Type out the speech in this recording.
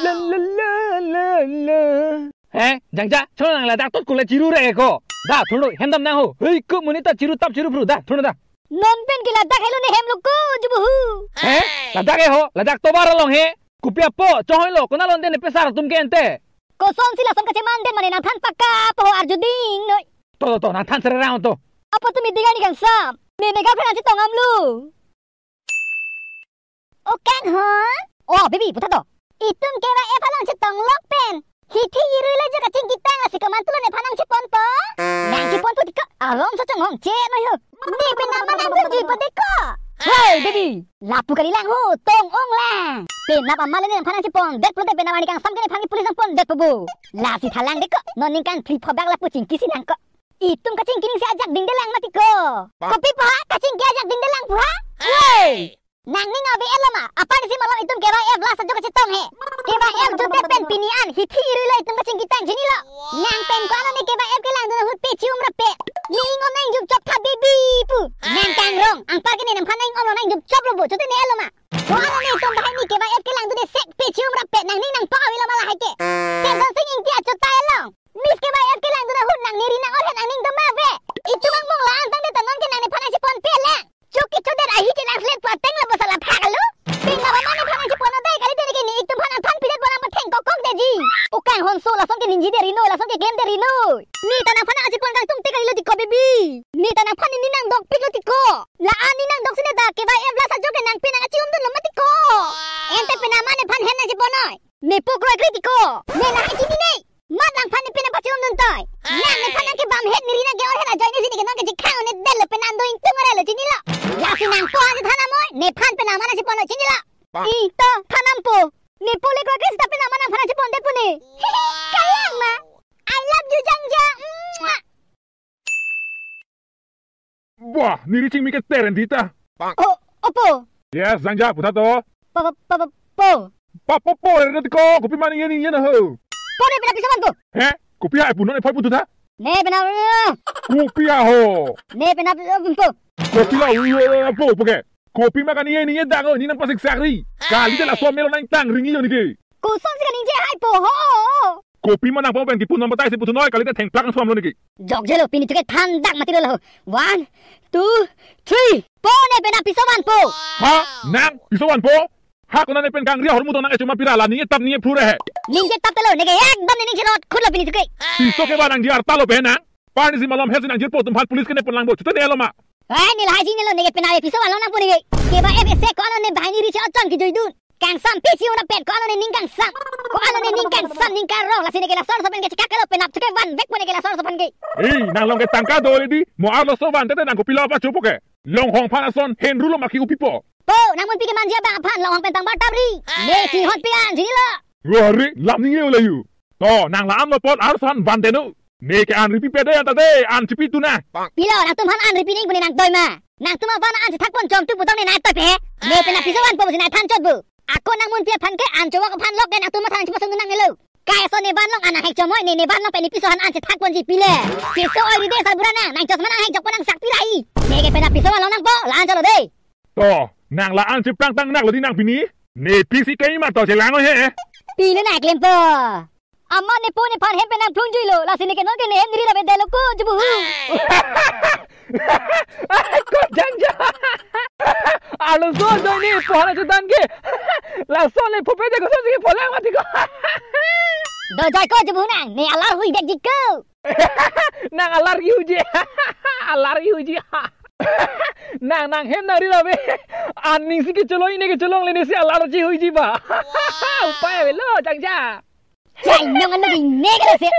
La la la la la. Jangja, chon la dak tot kula ciru re ko. Da thono hendam na ho. Hei ko monita ciru tap ciru fru da thono da. Non pen ki ladak helo ne hem loko jubu. Ladak ho, ladak to bar long he. Kupia po chohoi lo kona lon den pesar tum ke ente. Ko son sila son kace man den mane nang than pakka po arjuding noi. To nang than sere raun to. Apa tu midiga ni kan sam. Ne ne ga phana si tong am lu. O kang ho. Oh baby puta to. Itum kewa e phalang si tong lok pen. Hithi iru le jaga cing kitang la si kamantulo ne phanang si pon po. Nang si pon po dikka arom sa chong hong che noi ho. Ni pe nama nang buji po dikka. Hey baby, lapu kali lang ho tong ong lang. Pe napa male ne phanang si pon det prote pe nama ni kang sam kene phangi pulis ang pon det bu. La si thalang dikka non ning kan tri phobak la pu cing kisi lang ko. Itum kacing kining si ajak ding delang mati ko. Kopi pa kacing ki ajak ding delang pu ha. Hey. Nang ning abi elama apa di si malam itum kewa e blas ajo kacing tong he. Kewa e jute pen pinian hithi iru le itum kacing kitang jini lo. Nang pen ko ano ni kewa e kelang duna hut pe cium rape. Ni ngom nang jup chop tha baby pu. Nang kang rong ang par kene nam phanang om lo nang jup chop lo bu jute ne elama. Ko ano ni itum bahai ni kewa e kelang duna sek pe cium rape nang ning nang pa wi lo mala haike. Tenson sing ing tia chota elong. Mis kewa e kelang duna hut nang niri nang or nang ning dama ve. Itu mang mong la antang de tanon ke nang ne phanang si pon pe lang. Cuki cudet ahi jelas lihat pateng lah bosalah pagalu. Tinggal mana phanang si pon dai kali tadi kini itu phanang than pidet bolang pateng kokok deji. Ukang honso langsung ke ninji dari no langsung ke game dari no. Ni tanang phanang si pon kang tung tikali lo tiko baby. Ni tanang phan ni nang dok pik lo tiko. La ani nang dok sine da ke ba em la sa joke nang pinang acium dun lo matiko. Ente pinama ne phan hen na si ponoi. Ne pokro kritiko. Ne la haji ni nei. Mat lang phan ni pinang pacium dun toy. Nang ne phanang ke bam het ni rina ke or hen ajoy ni sini ke non ke jikang ne del lo penando ing tungare lo jini lo. Ya si nang po ani thana moy ne phan penama na si pono jini lo. Ito thanam po. Ne pole ko kris ta penama na phana si pon de puni. Kayang ma. I love you Jangja. Wah, ni ricing mi ke terendita. Oh, opo. Yes, Jangja puta to. Po. Po, ernet ko, kopi mani yeni yena ho. Po ne pena pisaman po. Kopi ai puno ne phoi putu tha. Ne pena. Kopi ho. Ne pena po. Kopi la po ke. Kopi makan yeni yeda ngo ni nang pasik sakri. Kali de la so melo nang tang ringi yo ni ke. Ko son sika ninje hai po ho. Kopi mana po ben ki puno matai si putu noi kali de theng plak ang suam lo ni ke. Jok jelo pini tuke than dak mati lo. 1 2 3. Po ne pena pisaman po. Ha, nang pisowan po. Ha kona ne pen kang ria hormu to nang echuma pirala ni tap ni phure he. Ninje tap telo nege ekdam ninje rot khudlo pini tuke. Piso ke ba nang diar talo pe nang. Pani si malam hesin nang jir po tum phan pulis ke ne pon lang bo chute ne lo ma. Ai ni la jini lo nege pena e pisawan lo nang puni ge. Ke ba e se ko ano ne bahini ri cha chon ki joidun. Kang sam pisi una pen ko ano ne ningkang sam. Ko ano ne ningkang sam ningkang ro la sine ke la sor so pen ke chakalo pen ap tuke van bek pone ke la sor so pen ge. Nang long ke tangka do le di mo arlo so van tete nang ko pila pa chupo ke. Long hong panason hen rulo maki upipo. Po namun pi ke manja bang phan long hong pen tang batari. Ne chi hot pian jini lo. Rori lam ni ngeu le yu. To nang la am no pot arson van denu. Ne ke an ripi pede anta de an chipi tu na. Pilo nang tum han an ripi ning puni nang toy ma. Nang tuma van an si thak pon chom tu putong ne na toy pe. Ne pena pisawan po si na than chot bu. Ako nang mun pia phan ke an chowa ko phan lok ke nang tuma thang chipa sung nang ne lo. Kaya so ne ban long an hek chomoy ne ban long pe ni pisohan an si thak pon ji pile. Piso oi ri de sa burana nang chos mana hek chok pon nang sak pirai. Ne ke pena pisawan long nang po la an chalo de. To nang la an chip tang tang nak lo di nang pini. Ne pisi ke ma to che lang he. Pile na klem po. Amma ne po ne phan hem pe nang phung jui lo la sine ke non ke ne hem ni ra be de lo ko jubu. Ko Jangja. Alo so doi ni phone chu dan ke. La so le phope de ko so si pholang mati ko. Do jai ko jubu nang ne alar hui dek jiko. Nang alar yu je. Alar yu je. Nang hem na ri la be. Aning si ke cholo ine ke cholong le ne si alar ji hui ji ba. Upaya be lo Jangja. Chai nong an lo di ne ke lo se.